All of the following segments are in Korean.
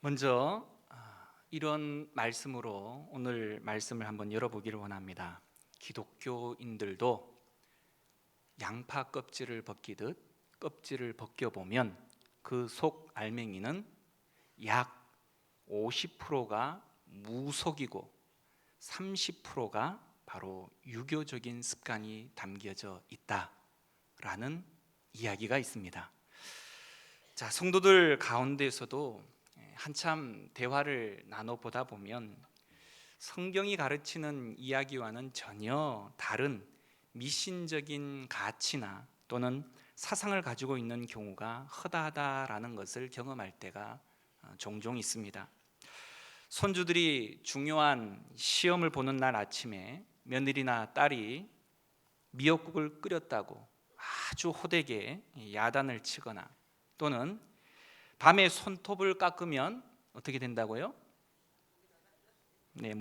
먼저 이런 말씀으로 오늘 말씀을 한번 열어보기를 원합니다. 기독교인들도 양파 껍질을 벗기듯 껍질을 벗겨보면 그 속 알맹이는 약 50%가 무속이고 30%가 바로 유교적인 습관이 담겨져 있다라는 이야기가 있습니다. 자, 성도들 가운데서도 한참 대화를 나눠보다 보면 성경이 가르치는 이야기와는 전혀 다른 미신적인 가치나 또는 사상을 가지고 있는 경우가 허다하다라는 것을 경험할 때가 종종 있습니다. 손주들이 중요한 시험을 보는 날 아침에 며느리나 딸이 미역국을 끓였다고 아주 호되게 야단을 치거나, 또는 밤에 손톱을 깎으면 어떻게 된다고요?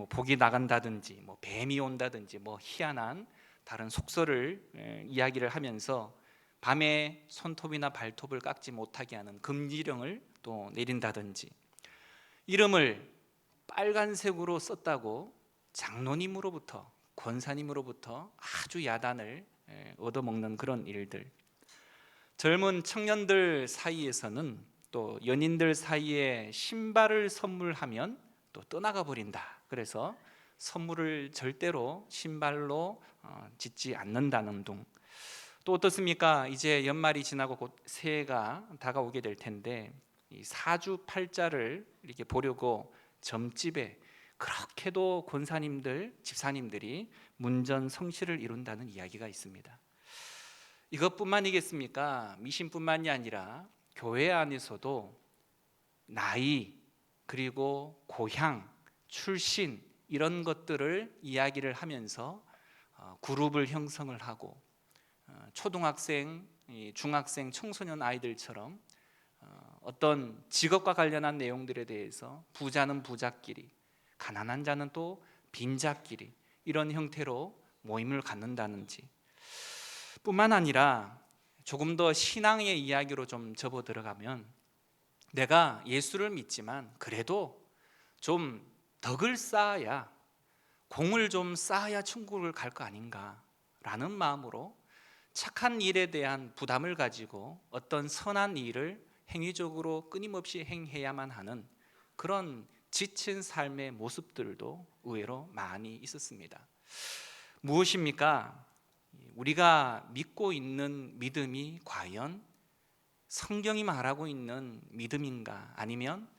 복이 나간다든지 뱀이 온다든지 희한한 다른 속설을 이야기를 하면서 밤에 손톱이나 발톱을 깎지 못하게 하는 금지령을 또 내린다든지, 이름을 빨간색으로 썼다고 장로님으로부터, 권사님으로부터 아주 야단을 얻어먹는 그런 일들, 젊은 청년들 사이에서는 또 연인들 사이에 신발을 선물하면 또 떠나가 버린다. 그래서 선물을 절대로 신발로 짓지 않는다는 둥. 또 어떻습니까? 이제 연말이 지나고 곧 새해가 다가오게 될 텐데, 이 사주팔자를 이렇게 보려고 점집에 그렇게도 권사님들, 집사님들이 문전성시를 이룬다는 이야기가 있습니다. 이것뿐만이겠습니까? 미신뿐만이 아니라 교회 안에서도 나이, 그리고 고향, 출신, 이런 것들을 이야기를 하면서 그룹을 형성을 하고, 초등학생, 중학생, 청소년 아이들처럼 어떤 직업과 관련한 내용들에 대해서 부자는 부자끼리, 가난한 자는 또 빈자끼리, 이런 형태로 모임을 갖는다든지, 뿐만 아니라 조금 더 신앙의 이야기로 좀 접어 들어가면, 내가 예수를 믿지만 그래도 좀 덕을 쌓아야, 공을 좀 쌓아야 천국을 갈 거 아닌가 라는 마음으로 착한 일에 대한 부담을 가지고 어떤 선한 일을 행위적으로 끊임없이 행해야만 하는 그런 지친 삶의 모습들도 의외로 많이 있었습니다. 무엇입니까? 우리가 믿고 있는 믿음이 과연 성경이 말하고 있는 믿음인가, 아니면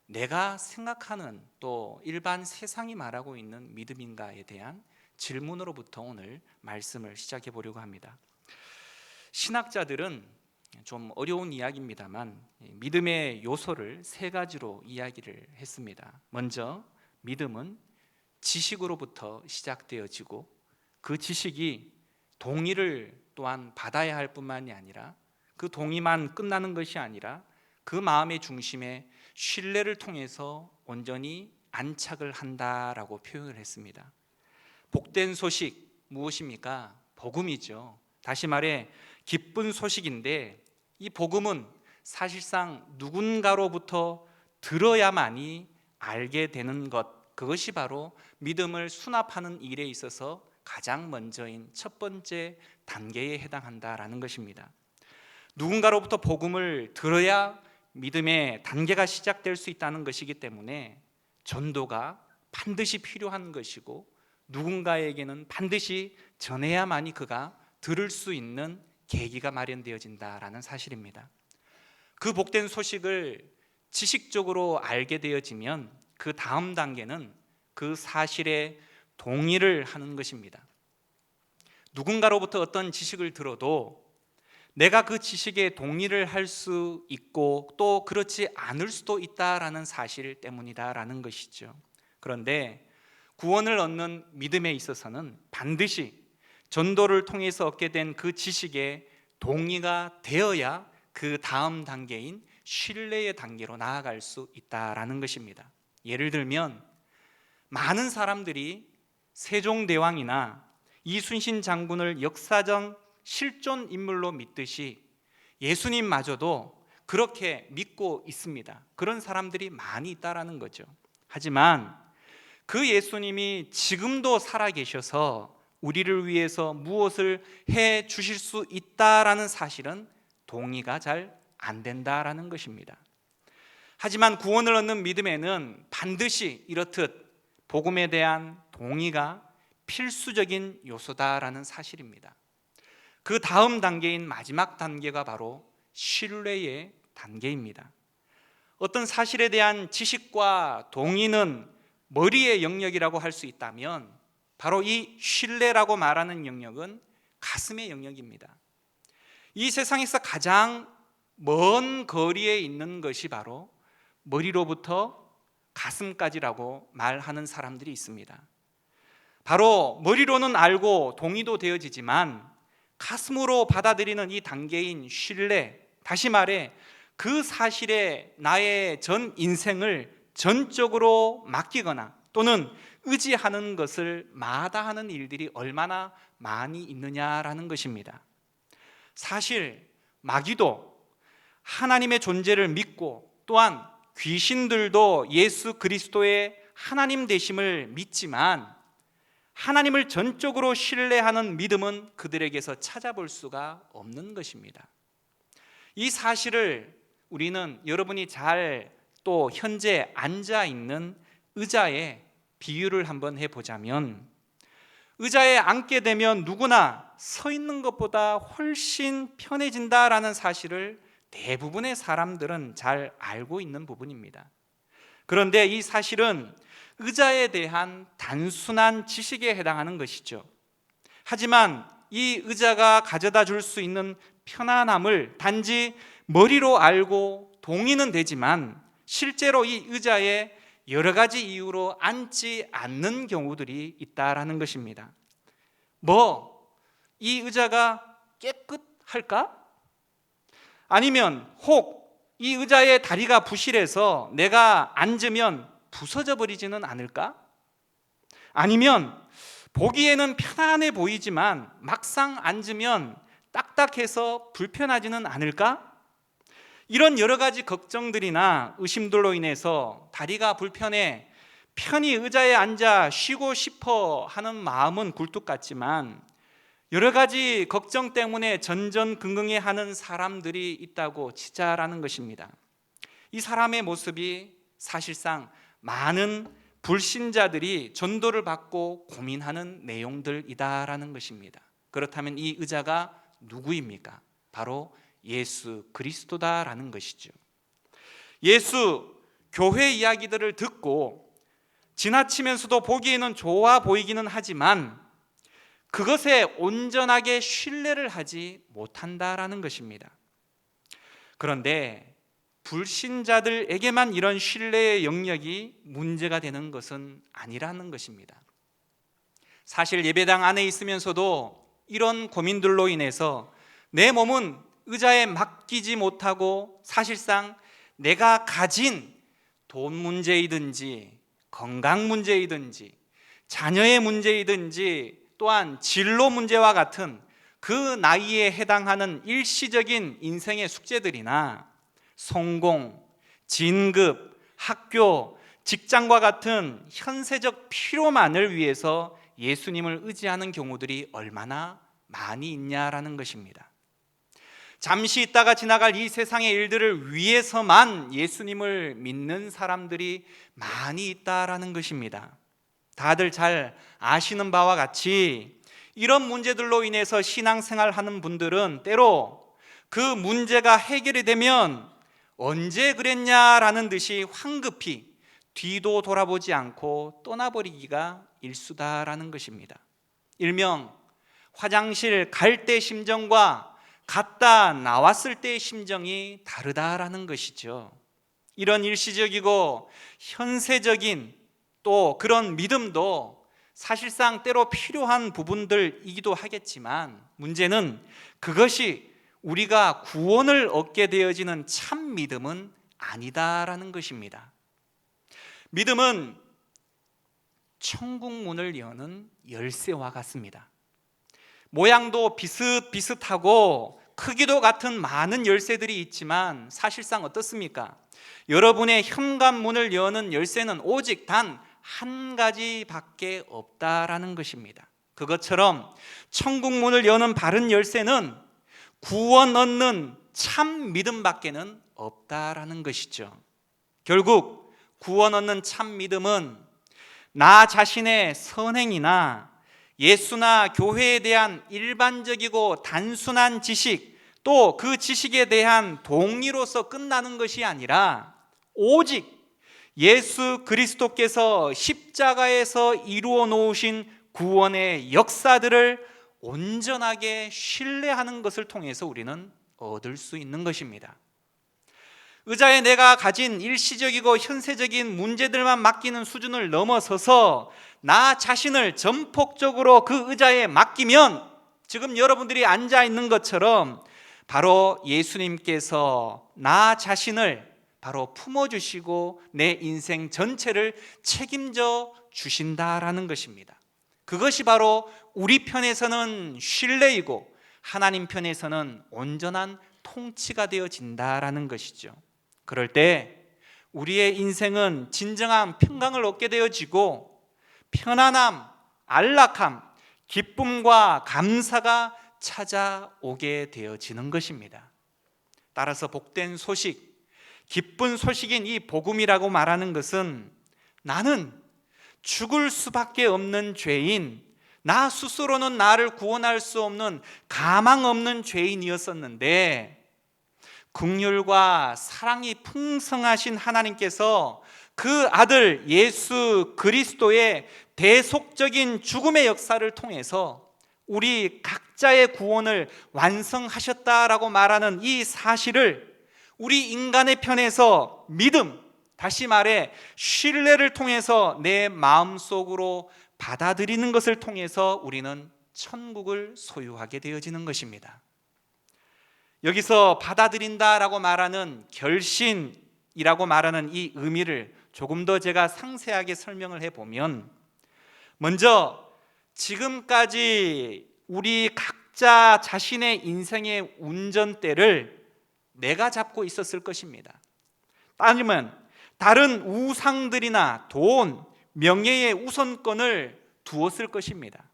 내가 생각하는 또 일반 세상이 말하고 있는 믿음인가에 대한 질문으로부터 오늘 말씀을 시작해 보려고 합니다. 신학자들은 좀 어려운 이야기입니다만 믿음의 요소를 세 가지로 이야기를 했습니다. 먼저, 믿음은 지식으로부터 시작되어지고, 그 지식이 동의를 또한 받아야 할 뿐만이 아니라, 그 동의만 끝나는 것이 아니라 그 마음의 중심에 신뢰를 통해서 온전히 안착을 한다라고 표현을 했습니다. 복된 소식, 무엇입니까? 복음이죠. 다시 말해 기쁜 소식인데, 이 복음은 사실상 누군가로부터 들어야만이 알게 되는 것, 그것이 바로 믿음을 수납하는 일에 있어서 가장 먼저인 첫 번째 단계에 해당한다라는 것입니다. 누군가로부터 복음을 들어야 믿음의 단계가 시작될 수 있다는 것이기 때문에 전도가 반드시 필요한 것이고, 누군가에게는 반드시 전해야만이 그가 들을 수 있는 계기가 마련되어진다라는 사실입니다. 그 복된 소식을 지식적으로 알게 되어지면 그 다음 단계는 그 사실에 동의를 하는 것입니다. 누군가로부터 어떤 지식을 들어도 내가 그 지식에 동의를 할 수 있고 또 그렇지 않을 수도 있다라는 사실 때문이다라는 것이죠. 그런데 구원을 얻는 믿음에 있어서는 반드시 전도를 통해서 얻게 된 그 지식에 동의가 되어야 그 다음 단계인 신뢰의 단계로 나아갈 수 있다라는 것입니다. 예를 들면 많은 사람들이 세종대왕이나 이순신 장군을 역사적 실존 인물로 믿듯이 예수님마저도 그렇게 믿고 있습니다. 그런 사람들이 많이 있다라는 거죠. 하지만 그 예수님이 지금도 살아계셔서 우리를 위해서 무엇을 해 주실 수 있다라는 사실은 동의가 잘 안 된다라는 것입니다. 하지만 구원을 얻는 믿음에는 반드시 이렇듯 복음에 대한 동의가 필수적인 요소다라는 사실입니다. 그 다음 단계인 마지막 단계가 바로 신뢰의 단계입니다. 어떤 사실에 대한 지식과 동의는 머리의 영역이라고 할 수 있다면 바로 이 신뢰라고 말하는 영역은 가슴의 영역입니다. 이 세상에서 가장 먼 거리에 있는 것이 바로 머리로부터 가슴까지라고 말하는 사람들이 있습니다. 바로 머리로는 알고 동의도 되어지지만 가슴으로 받아들이는 이 단계인 신뢰, 다시 말해 그 사실에 나의 전 인생을 전적으로 맡기거나 또는 의지하는 것을 마다하는 일들이 얼마나 많이 있느냐라는 것입니다. 사실 마귀도 하나님의 존재를 믿고 또한 귀신들도 예수 그리스도의 하나님 되심을 믿지만 하나님을 전적으로 신뢰하는 믿음은 그들에게서 찾아볼 수가 없는 것입니다. 이 사실을 우리는 여러분이 잘 또 현재 앉아 있는 의자에 비유를 한번 해보자면, 의자에 앉게 되면 누구나 서 있는 것보다 훨씬 편해진다라는 사실을 대부분의 사람들은 잘 알고 있는 부분입니다. 그런데 이 사실은 의자에 대한 단순한 지식에 해당하는 것이죠. 하지만 이 의자가 가져다 줄 수 있는 편안함을 단지 머리로 알고 동의는 되지만 실제로 이 의자에 여러 가지 이유로 앉지 않는 경우들이 있다라는 것입니다. 이 의자가 깨끗할까? 아니면 혹 이 의자의 다리가 부실해서 내가 앉으면 부서져 버리지는 않을까? 아니면 보기에는 편안해 보이지만 막상 앉으면 딱딱해서 불편하지는 않을까? 이런 여러 가지 걱정들이나 의심들로 인해서 다리가 불편해 편히 의자에 앉아 쉬고 싶어 하는 마음은 굴뚝 같지만 여러 가지 걱정 때문에 전전긍긍해하는 사람들이 있다고 치자라는 것입니다. 이 사람의 모습이 사실상 많은 불신자들이 전도를 받고 고민하는 내용들이다라는 것입니다. 그렇다면 이 의자가 누구입니까? 바로 예수 그리스도다라는 것이죠. 예수 교회 이야기들을 듣고 지나치면서도 보기에는 좋아 보이기는 하지만 그것에 온전하게 신뢰를 하지 못한다라는 것입니다. 그런데 불신자들에게만 이런 신뢰의 영역이 문제가 되는 것은 아니라는 것입니다. 사실 예배당 안에 있으면서도 이런 고민들로 인해서 내 몸은 의자에 맡기지 못하고 사실상 내가 가진 돈 문제이든지 건강 문제이든지 자녀의 문제이든지 또한 진로 문제와 같은 그 나이에 해당하는 일시적인 인생의 숙제들이나 성공, 진급, 학교, 직장과 같은 현세적 필요만을 위해서 예수님을 의지하는 경우들이 얼마나 많이 있냐라는 것입니다. 잠시 있다가 지나갈 이 세상의 일들을 위해서만 예수님을 믿는 사람들이 많이 있다라는 것입니다. 다들 잘 아시는 바와 같이 이런 문제들로 인해서 신앙생활하는 분들은 때로 그 문제가 해결이 되면 언제 그랬냐라는 듯이 황급히 뒤도 돌아보지 않고 떠나버리기가 일수다라는 것입니다. 일명 화장실 갈 때 심정과 갔다 나왔을 때의 심정이 다르다라는 것이죠. 이런 일시적이고 현세적인 또 그런 믿음도 사실상 때로 필요한 부분들이기도 하겠지만 문제는 그것이 우리가 구원을 얻게 되어지는 참 믿음은 아니다라는 것입니다. 믿음은 천국 문을 여는 열쇠와 같습니다. 모양도 비슷비슷하고 크기도 같은 많은 열쇠들이 있지만 사실상 어떻습니까? 여러분의 현관문을 여는 열쇠는 오직 단 한 가지밖에 없다라는 것입니다. 그것처럼 천국 문을 여는 바른 열쇠는 구원 얻는 참 믿음밖에는 없다라는 것이죠. 결국 구원 얻는 참 믿음은 나 자신의 선행이나 예수나 교회에 대한 일반적이고 단순한 지식, 또 그 지식에 대한 동의로서 끝나는 것이 아니라 오직 예수 그리스도께서 십자가에서 이루어 놓으신 구원의 역사들을 온전하게 신뢰하는 것을 통해서 우리는 얻을 수 있는 것입니다. 의자에 내가 가진 일시적이고 현세적인 문제들만 맡기는 수준을 넘어서서 나 자신을 전폭적으로 그 의자에 맡기면 지금 여러분들이 앉아 있는 것처럼 바로 예수님께서 나 자신을 바로 품어주시고 내 인생 전체를 책임져 주신다라는 것입니다. 그것이 바로 우리 편에서는 신뢰이고 하나님 편에서는 온전한 통치가 되어진다라는 것이죠. 그럴 때 우리의 인생은 진정한 평강을 얻게 되어지고 편안함, 안락함, 기쁨과 감사가 찾아오게 되어지는 것입니다. 따라서 복된 소식, 기쁜 소식인 이 복음이라고 말하는 것은 나는 죽을 수밖에 없는 죄인, 나 스스로는 나를 구원할 수 없는 가망 없는 죄인이었었는데 긍휼과 사랑이 풍성하신 하나님께서 그 아들 예수 그리스도의 대속적인 죽음의 역사를 통해서 우리 각자의 구원을 완성하셨다라고 말하는 이 사실을 우리 인간의 편에서 믿음, 다시 말해 신뢰를 통해서 내 마음속으로 받아들이는 것을 통해서 우리는 천국을 소유하게 되어지는 것입니다. 여기서 받아들인다라고 말하는 결신이라고 말하는 이 의미를 조금 더 제가 상세하게 설명을 해보면, 먼저 지금까지 우리 각자 자신의 인생의 운전대를 내가 잡고 있었을 것입니다. 아니면 다른 우상들이나 돈, 명예의 우선권을 두었을 것입니다.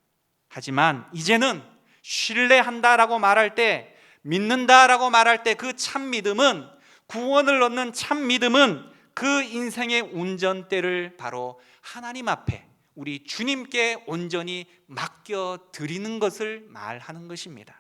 하지만 이제는 신뢰한다라고 말할 때, 믿는다라고 말할 때 그 참 믿음은, 구원을 얻는 참 믿음은 그 인생의 운전대를 바로 하나님 앞에 우리 주님께 온전히 맡겨드리는 것을 말하는 것입니다.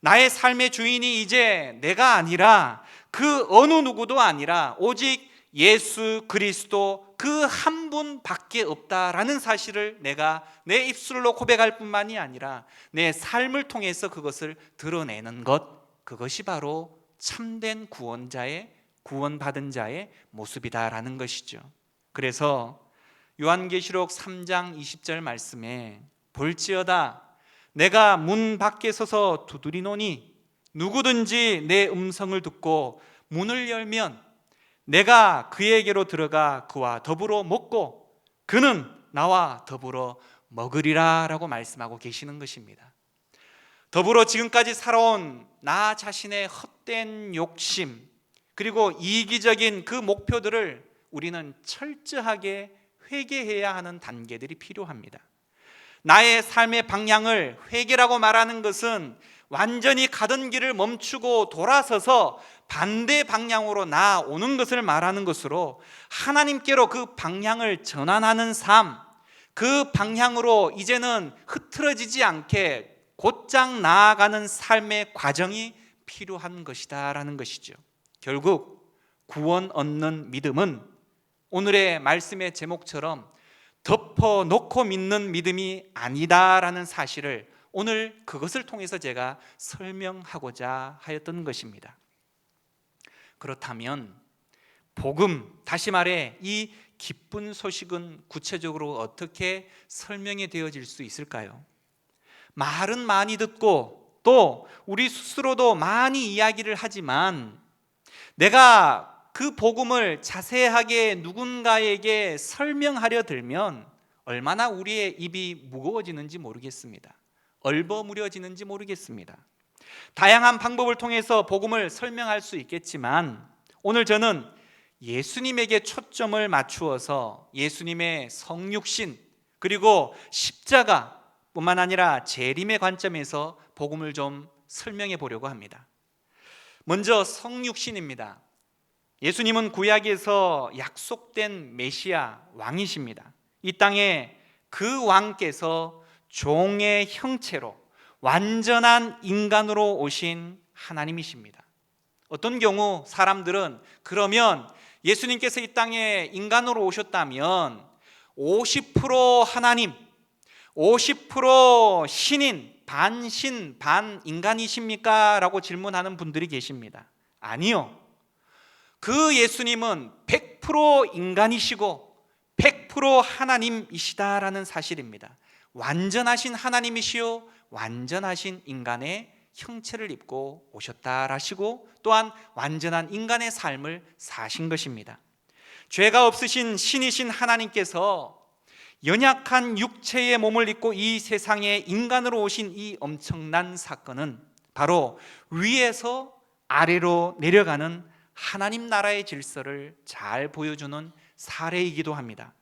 나의 삶의 주인이 이제 내가 아니라 그 어느 누구도 아니라 오직 예수 그리스도 그 한 분밖에 없다라는 사실을 내가 내 입술로 고백할 뿐만이 아니라 내 삶을 통해서 그것을 드러내는 것, 그것이 바로 참된 구원받은 자의 모습이다라는 것이죠. 그래서 요한계시록 3장 20절 말씀에 볼지어다 내가 문 밖에 서서 두드리노니 누구든지 내 음성을 듣고 문을 열면 내가 그에게로 들어가 그와 더불어 먹고 그는 나와 더불어 먹으리라 라고 말씀하고 계시는 것입니다. 더불어 지금까지 살아온 나 자신의 헛된 욕심, 그리고 이기적인 그 목표들을 우리는 철저하게 회개해야 하는 단계들이 필요합니다. 나의 삶의 방향을, 회개라고 말하는 것은 완전히 가던 길을 멈추고 돌아서서 반대 방향으로 나아오는 것을 말하는 것으로, 하나님께로 그 방향을 전환하는 삶, 그 방향으로 이제는 흐트러지지 않게 곧장 나아가는 삶의 과정이 필요한 것이다라는 것이죠. 결국 구원 얻는 믿음은 오늘의 말씀의 제목처럼 덮어놓고 믿는 믿음이 아니다라는 사실을 오늘 그것을 통해서 제가 설명하고자 하였던 것입니다. 그렇다면 복음, 다시 말해 이 기쁜 소식은 구체적으로 어떻게 설명이 되어질 수 있을까요? 말은 많이 듣고 또 우리 스스로도 많이 이야기를 하지만 내가 그 복음을 자세하게 누군가에게 설명하려 들면 얼마나 우리의 입이 무거워지는지 모르겠습니다. 얼버무려지는지 모르겠습니다. 다양한 방법을 통해서 복음을 설명할 수 있겠지만 오늘 저는 예수님에게 초점을 맞추어서 예수님의 성육신 그리고 십자가뿐만 아니라 재림의 관점에서 복음을 좀 설명해 보려고 합니다. 먼저 성육신입니다. 예수님은 구약에서 약속된 메시아 왕이십니다. 이 땅에 그 왕께서 종의 형체로 완전한 인간으로 오신 하나님이십니다. 어떤 경우 사람들은 그러면 예수님께서 이 땅에 인간으로 오셨다면 50% 하나님, 50% 신인, 반신, 반인간이십니까? 라고 질문하는 분들이 계십니다. 아니요. 그 예수님은 100% 인간이시고 100% 하나님이시다라는 사실입니다. 완전하신 하나님이시요 완전하신 인간의 형체를 입고 오셨다라시고 또한 완전한 인간의 삶을 사신 것입니다. 죄가 없으신 신이신 하나님께서 연약한 육체의 몸을 입고 이 세상에 인간으로 오신 이 엄청난 사건은 바로 위에서 아래로 내려가는 하나님 나라의 질서를 잘 보여주는 사례이기도 합니다.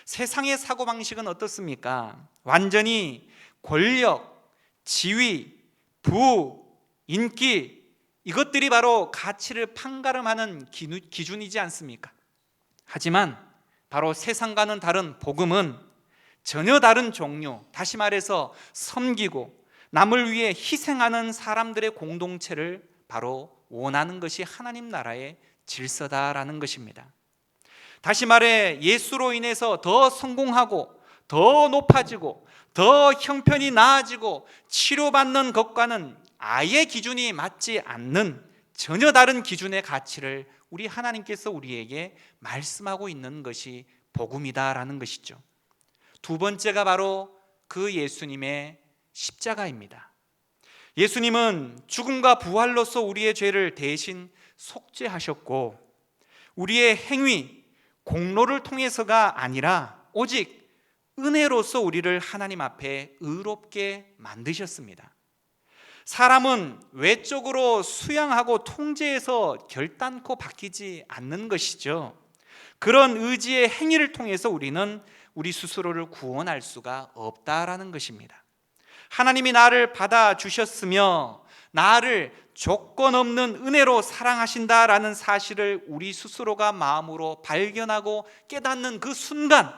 세상의 사고방식은 어떻습니까? 완전히 권력, 지위, 부, 인기 이것들이 바로 가치를 판가름하는 기준이지 않습니까? 하지만 바로 세상과는 다른 복음은 전혀 다른 종류, 다시 말해서 섬기고 남을 위해 희생하는 사람들의 공동체를 바로 원하는 것이 하나님 나라의 질서다라는 것입니다. 다시 말해 예수로 인해서 더 성공하고 더 높아지고 더 형편이 나아지고 치료받는 것과는 아예 기준이 맞지 않는 전혀 다른 기준의 가치를 우리 하나님께서 우리에게 말씀하고 있는 것이 복음이다라는 것이죠. 두 번째가 바로 그 예수님의 십자가입니다. 예수님은 죽음과 부활로서 우리의 죄를 대신 속죄하셨고 우리의 행위, 공로를 통해서가 아니라 오직 은혜로서 우리를 하나님 앞에 의롭게 만드셨습니다. 사람은 외적으로 수양하고 통제해서 결단코 바뀌지 않는 것이죠. 그런 의지의 행위를 통해서 우리는 우리 스스로를 구원할 수가 없다라는 것입니다. 하나님이 나를 받아주셨으며 나를 조건 없는 은혜로 사랑하신다라는 사실을 우리 스스로가 마음으로 발견하고 깨닫는 그 순간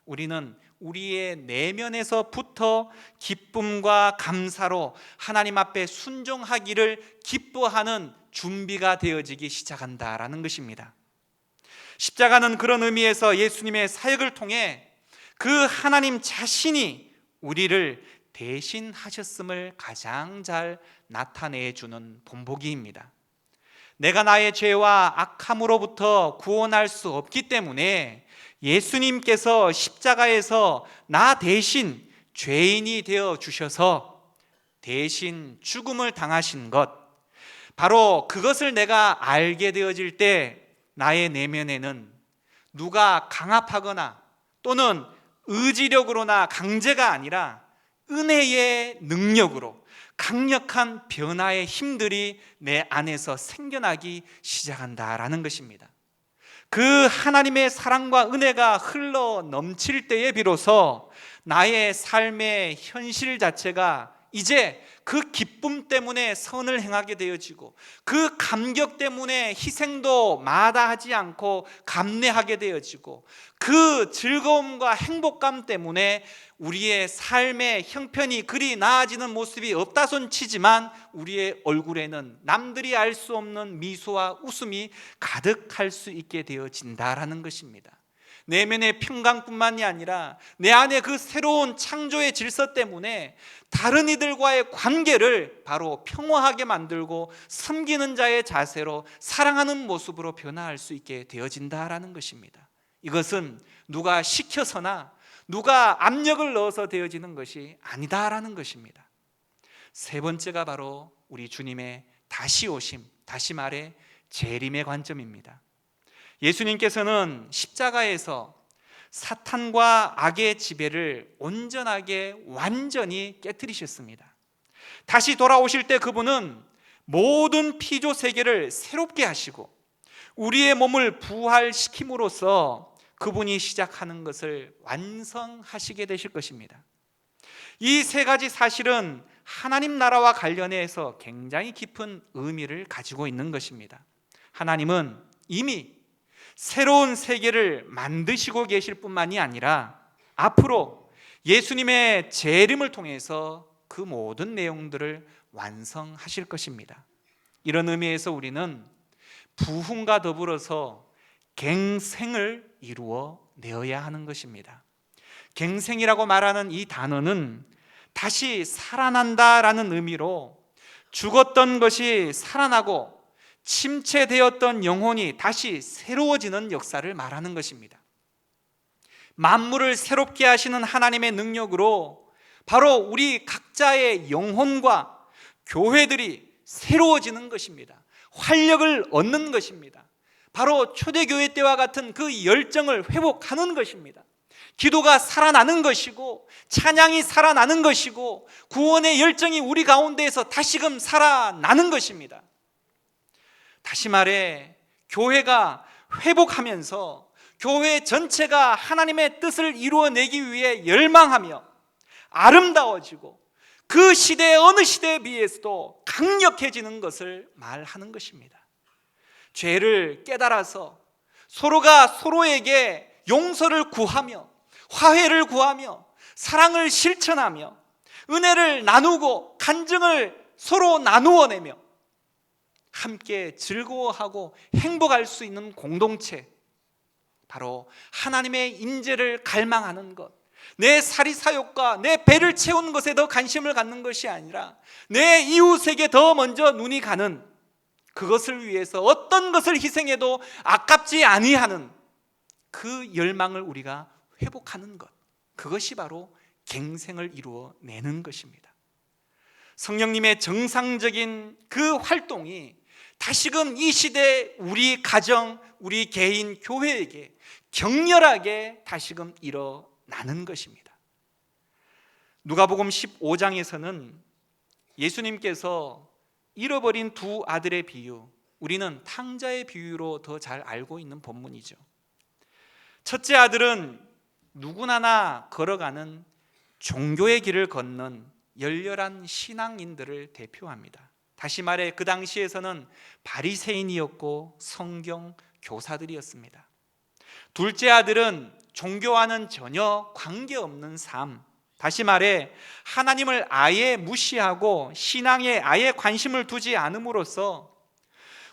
우리는 우리의 내면에서부터 기쁨과 감사로 하나님 앞에 순종하기를 기뻐하는 준비가 되어지기 시작한다라는 것입니다. 십자가는 그런 의미에서 예수님의 사역을 통해 그 하나님 자신이 우리를 대신하셨음을 가장 잘 나타내주는 본보기입니다. 내가 나의 죄와 악함으로부터 구원할 수 없기 때문에 예수님께서 십자가에서 나 대신 죄인이 되어 주셔서 대신 죽음을 당하신 것, 바로 그것을 내가 알게 되어질 때 나의 내면에는 누가 강압하거나 또는 의지력으로나 강제가 아니라 은혜의 능력으로 강력한 변화의 힘들이 내 안에서 생겨나기 시작한다라는 것입니다. 그 하나님의 사랑과 은혜가 흘러 넘칠 때에 비로소 나의 삶의 현실 자체가 이제 그 기쁨 때문에 선을 행하게 되어지고 그 감격 때문에 희생도 마다하지 않고 감내하게 되어지고 그 즐거움과 행복감 때문에 우리의 삶의 형편이 그리 나아지는 모습이 없다손 치지만 우리의 얼굴에는 남들이 알 수 없는 미소와 웃음이 가득할 수 있게 되어진다라는 것입니다. 내면의 평강뿐만이 아니라 내 안에 그 새로운 창조의 질서 때문에 다른 이들과의 관계를 바로 평화하게 만들고 섬기는 자의 자세로 사랑하는 모습으로 변화할 수 있게 되어진다라는 것입니다. 이것은 누가 시켜서나 누가 압력을 넣어서 되어지는 것이 아니다라는 것입니다. 세 번째가 바로 우리 주님의 다시 오심, 다시 말해 재림의 관점입니다. 예수님께서는 십자가에서 사탄과 악의 지배를 온전하게 완전히 깨뜨리셨습니다. 다시 돌아오실 때 그분은 모든 피조 세계를 새롭게 하시고 우리의 몸을 부활시킴으로써 그분이 시작하는 것을 완성하시게 되실 것입니다. 이 세 가지 사실은 하나님 나라와 관련해서 굉장히 깊은 의미를 가지고 있는 것입니다. 하나님은 이미 새로운 세계를 만드시고 계실 뿐만이 아니라 앞으로 예수님의 재림을 통해서 그 모든 내용들을 완성하실 것입니다. 이런 의미에서 우리는 부흥과 더불어서 갱생을 이루어 내어야 하는 것입니다. 갱생이라고 말하는 이 단어는 다시 살아난다라는 의미로 죽었던 것이 살아나고 침체되었던 영혼이 다시 새로워지는 역사를 말하는 것입니다. 만물을 새롭게 하시는 하나님의 능력으로 바로 우리 각자의 영혼과 교회들이 새로워지는 것입니다. 활력을 얻는 것입니다. 바로 초대교회 때와 같은 그 열정을 회복하는 것입니다. 기도가 살아나는 것이고 찬양이 살아나는 것이고 구원의 열정이 우리 가운데에서 다시금 살아나는 것입니다. 다시 말해 교회가 회복하면서 교회 전체가 하나님의 뜻을 이루어내기 위해 열망하며 아름다워지고 그 시대 어느 시대에 비해서도 강력해지는 것을 말하는 것입니다. 죄를 깨달아서 서로가 서로에게 용서를 구하며 화해를 구하며 사랑을 실천하며 은혜를 나누고 간증을 서로 나누어내며 함께 즐거워하고 행복할 수 있는 공동체, 바로 하나님의 인재를 갈망하는 것, 내 사리사욕과 내 배를 채우는 것에 더 관심을 갖는 것이 아니라 내 이웃에게 더 먼저 눈이 가는, 그것을 위해서 어떤 것을 희생해도 아깝지 아니하는 그 열망을 우리가 회복하는 것, 그것이 바로 갱생을 이루어내는 것입니다. 성령님의 정상적인 그 활동이 다시금 이 시대 우리 가정, 우리 개인, 교회에게 격렬하게 다시금 일어나는 것입니다. 누가복음 15장에서는 예수님께서 잃어버린 두 아들의 비유, 우리는 탕자의 비유로 더 잘 알고 있는 본문이죠. 첫째 아들은 누구나나 걸어가는 종교의 길을 걷는 열렬한 신앙인들을 대표합니다. 다시 말해 그 당시에서는 바리새인이었고 성경 교사들이었습니다. 둘째 아들은 종교와는 전혀 관계없는 삶, 다시 말해 하나님을 아예 무시하고 신앙에 아예 관심을 두지 않음으로써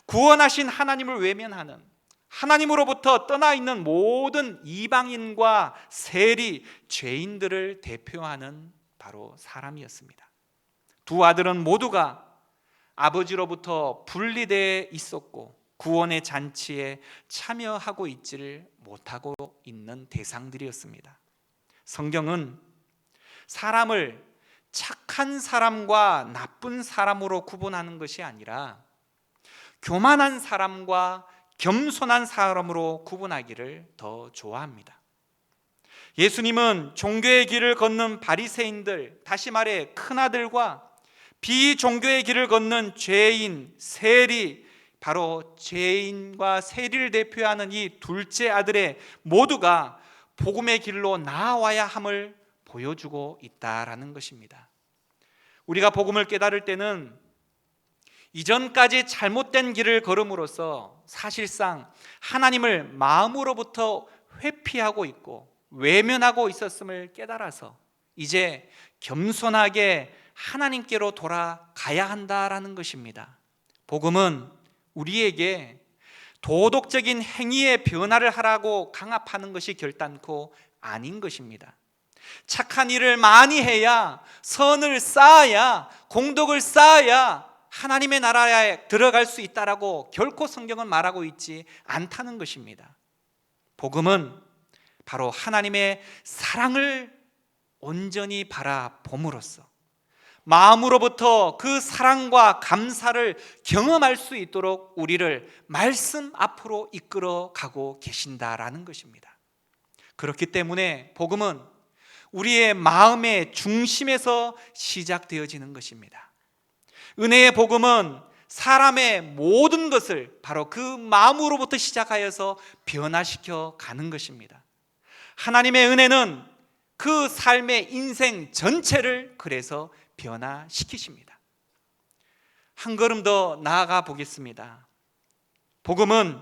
구원하신 하나님을 외면하는, 하나님으로부터 떠나 있는 모든 이방인과 세리, 죄인들을 대표하는 바로 사람이었습니다. 두 아들은 모두가 아버지로부터 분리되어 있었고 구원의 잔치에 참여하고 있지를 못하고 있는 대상들이었습니다. 성경은 사람을 착한 사람과 나쁜 사람으로 구분하는 것이 아니라 교만한 사람과 겸손한 사람으로 구분하기를 더 좋아합니다. 예수님은 종교의 길을 걷는 바리새인들, 다시 말해 큰아들과 비종교의 길을 걷는 죄인, 세리, 바로 죄인과 세리를 대표하는 이 둘째 아들의 모두가 복음의 길로 나아와야 함을 보여주고 있다라는 것입니다. 우리가 복음을 깨달을 때는 이전까지 잘못된 길을 걸음으로써 사실상 하나님을 마음으로부터 회피하고 있고 외면하고 있었음을 깨달아서 이제 겸손하게 하나님께로 돌아가야 한다라는 것입니다. 복음은 우리에게 도덕적인 행위의 변화를 하라고 강압하는 것이 결단코 아닌 것입니다. 착한 일을 많이 해야, 선을 쌓아야, 공덕을 쌓아야 하나님의 나라에 들어갈 수 있다라고 결코 성경은 말하고 있지 않다는 것입니다. 복음은 바로 하나님의 사랑을 온전히 바라봄으로써 마음으로부터 그 사랑과 감사를 경험할 수 있도록 우리를 말씀 앞으로 이끌어 가고 계신다라는 것입니다. 그렇기 때문에 복음은 우리의 마음의 중심에서 시작되어지는 것입니다. 은혜의 복음은 사람의 모든 것을 바로 그 마음으로부터 시작하여서 변화시켜 가는 것입니다. 하나님의 은혜는 그 삶의 인생 전체를 그래서 변화시키십니다. 한 걸음 더 나아가 보겠습니다. 복음은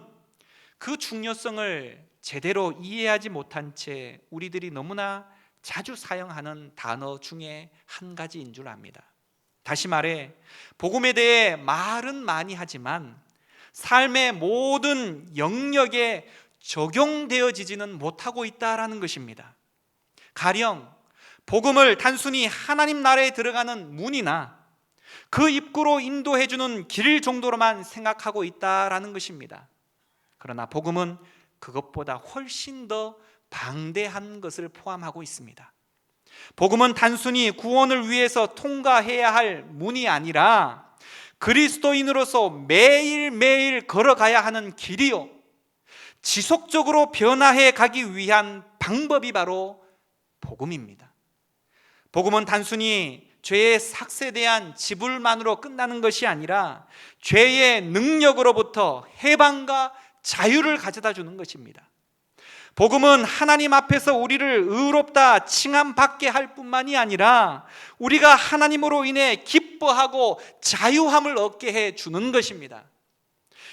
그 중요성을 제대로 이해하지 못한 채 우리들이 너무나 자주 사용하는 단어 중에 한 가지인 줄 압니다. 다시 말해, 복음에 대해 말은 많이 하지만 삶의 모든 영역에 적용되어지지는 못하고 있다라는 것입니다. 가령 복음을 단순히 하나님 나라에 들어가는 문이나 그 입구로 인도해주는 길 정도로만 생각하고 있다라는 것입니다. 그러나 복음은 그것보다 훨씬 더 방대한 것을 포함하고 있습니다. 복음은 단순히 구원을 위해서 통과해야 할 문이 아니라 그리스도인으로서 매일매일 걸어가야 하는 길이요, 지속적으로 변화해 가기 위한 방법이 바로 복음입니다. 복음은 단순히 죄의 삭스에 대한 지불만으로 끝나는 것이 아니라 죄의 능력으로부터 해방과 자유를 가져다 주는 것입니다. 복음은 하나님 앞에서 우리를 의롭다 칭함받게 할 뿐만이 아니라 우리가 하나님으로 인해 기뻐하고 자유함을 얻게 해 주는 것입니다.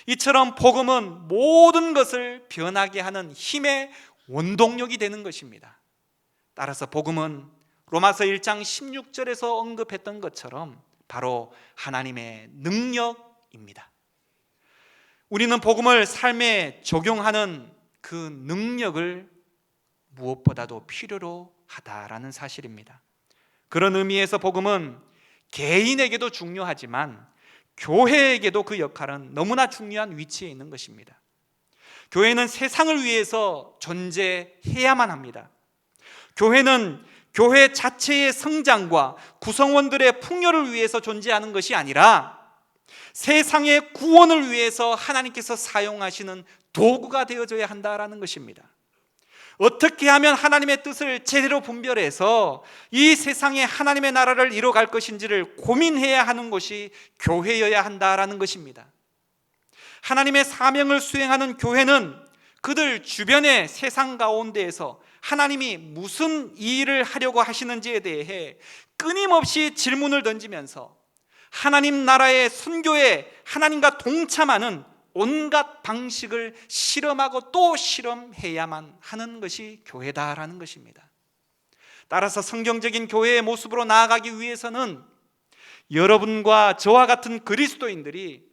이처럼 복음은 모든 것을 변하게 하는 힘의 원동력이 되는 것입니다. 따라서 복음은 로마서 1장 16절에서 언급했던 것처럼 바로 하나님의 능력입니다. 우리는 복음을 삶에 적용하는 그 능력을 무엇보다도 필요로 하다라는 사실입니다. 그런 의미에서 복음은 개인에게도 중요하지만 교회에게도 그 역할은 너무나 중요한 위치에 있는 것입니다. 교회는 세상을 위해서 존재해야만 합니다. 교회는 교회 자체의 성장과 구성원들의 풍요를 위해서 존재하는 것이 아니라 세상의 구원을 위해서 하나님께서 사용하시는 도구가 되어줘야 한다라는 것입니다. 어떻게 하면 하나님의 뜻을 제대로 분별해서 이 세상에 하나님의 나라를 이뤄갈 것인지를 고민해야 하는 것이 교회여야 한다라는 것입니다. 하나님의 사명을 수행하는 교회는 그들 주변의 세상 가운데에서 하나님이 무슨 일을 하려고 하시는지에 대해 끊임없이 질문을 던지면서 하나님 나라의 선교에 하나님과 동참하는 온갖 방식을 실험하고 또 실험해야만 하는 것이 교회다라는 것입니다. 따라서 성경적인 교회의 모습으로 나아가기 위해서는 여러분과 저와 같은 그리스도인들이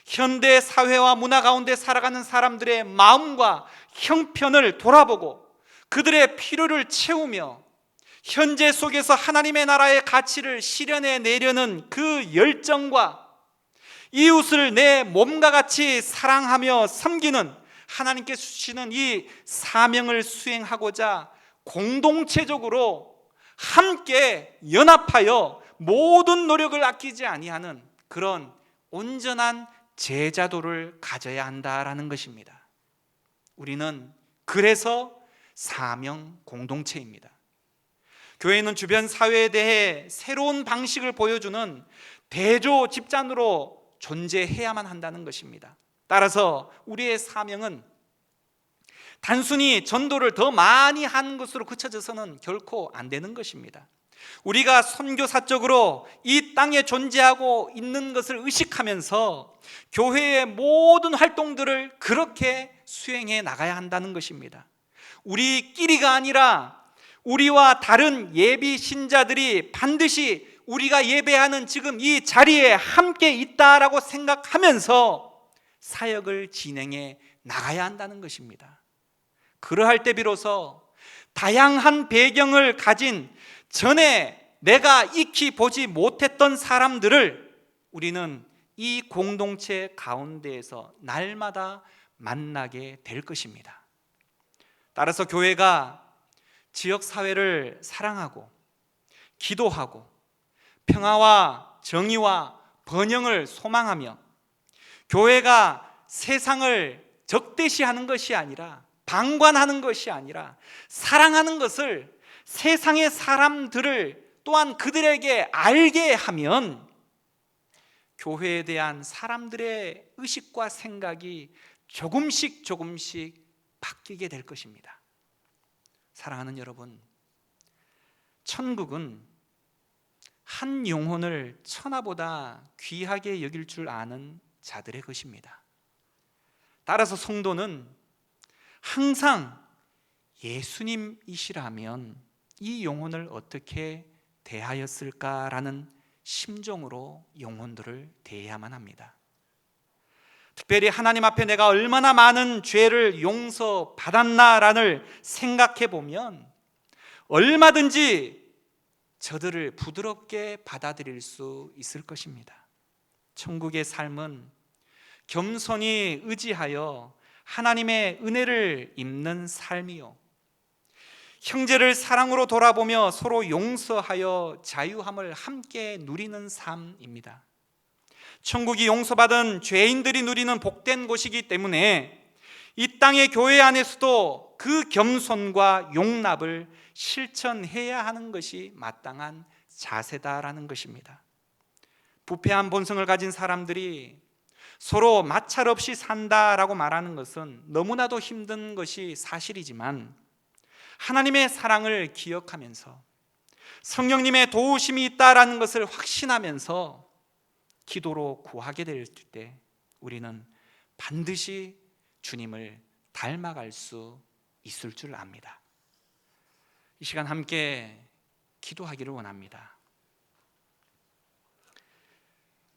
현대 사회와 문화 가운데 살아가는 사람들의 마음과 형편을 돌아보고 그들의 필요를 채우며 현재 속에서 하나님의 나라의 가치를 실현해 내려는 그 열정과 이웃을 내 몸과 같이 사랑하며 섬기는 하나님께서 주시는 이 사명을 수행하고자 공동체적으로 함께 연합하여 모든 노력을 아끼지 아니하는 그런 온전한 제자도를 가져야 한다라는 것입니다. 우리는 그래서 사명 공동체입니다. 교회는 주변 사회에 대해 새로운 방식을 보여주는 대조 집단으로 존재해야만 한다는 것입니다. 따라서 우리의 사명은 단순히 전도를 더 많이 하는 것으로 그쳐져서는 결코 안 되는 것입니다. 우리가 선교사적으로 이 땅에 존재하고 있는 것을 의식하면서 교회의 모든 활동들을 그렇게 수행해 나가야 한다는 것입니다. 우리끼리가 아니라 우리와 다른 예비 신자들이 반드시 우리가 예배하는 지금 이 자리에 함께 있다라고 생각하면서 사역을 진행해 나가야 한다는 것입니다. 그러할 때 비로소 다양한 배경을 가진 전에 내가 익히 보지 못했던 사람들을 우리는 이 공동체 가운데에서 날마다 만나게 될 것입니다. 따라서 교회가 지역사회를 사랑하고 기도하고 평화와 정의와 번영을 소망하며 교회가 세상을 적대시하는 것이 아니라 방관하는 것이 아니라 사랑하는 것을 세상의 사람들을 또한 그들에게 알게 하면 교회에 대한 사람들의 의식과 생각이 조금씩 바뀌게 될 것입니다. 사랑하는 여러분, 천국은 한 영혼을 천하보다 귀하게 여길 줄 아는 자들의 것입니다. 따라서 성도는 항상 예수님이시라면 이 영혼을 어떻게 대하였을까라는 심정으로 영혼들을 대해야만 합니다. 특별히 하나님 앞에 내가 얼마나 많은 죄를 용서받았나라는 생각해 보면 얼마든지 저들을 부드럽게 받아들일 수 있을 것입니다. 천국의 삶은 겸손히 의지하여 하나님의 은혜를 입는 삶이요, 형제를 사랑으로 돌아보며 서로 용서하여 자유함을 함께 누리는 삶입니다. 천국이 용서받은 죄인들이 누리는 복된 곳이기 때문에 이 땅의 교회 안에서도 그 겸손과 용납을 실천해야 하는 것이 마땅한 자세다라는 것입니다. 부패한 본성을 가진 사람들이 서로 마찰 없이 산다라고 말하는 것은 너무나도 힘든 것이 사실이지만, 하나님의 사랑을 기억하면서 성령님의 도우심이 있다라는 것을 확신하면서 기도로 구하게 될 때 우리는 반드시 주님을 닮아갈 수 있을 줄 압니다. 이 시간 함께 기도하기를 원합니다.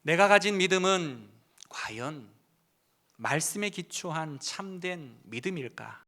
내가 가진 믿음은 과연 말씀에 기초한 참된 믿음일까?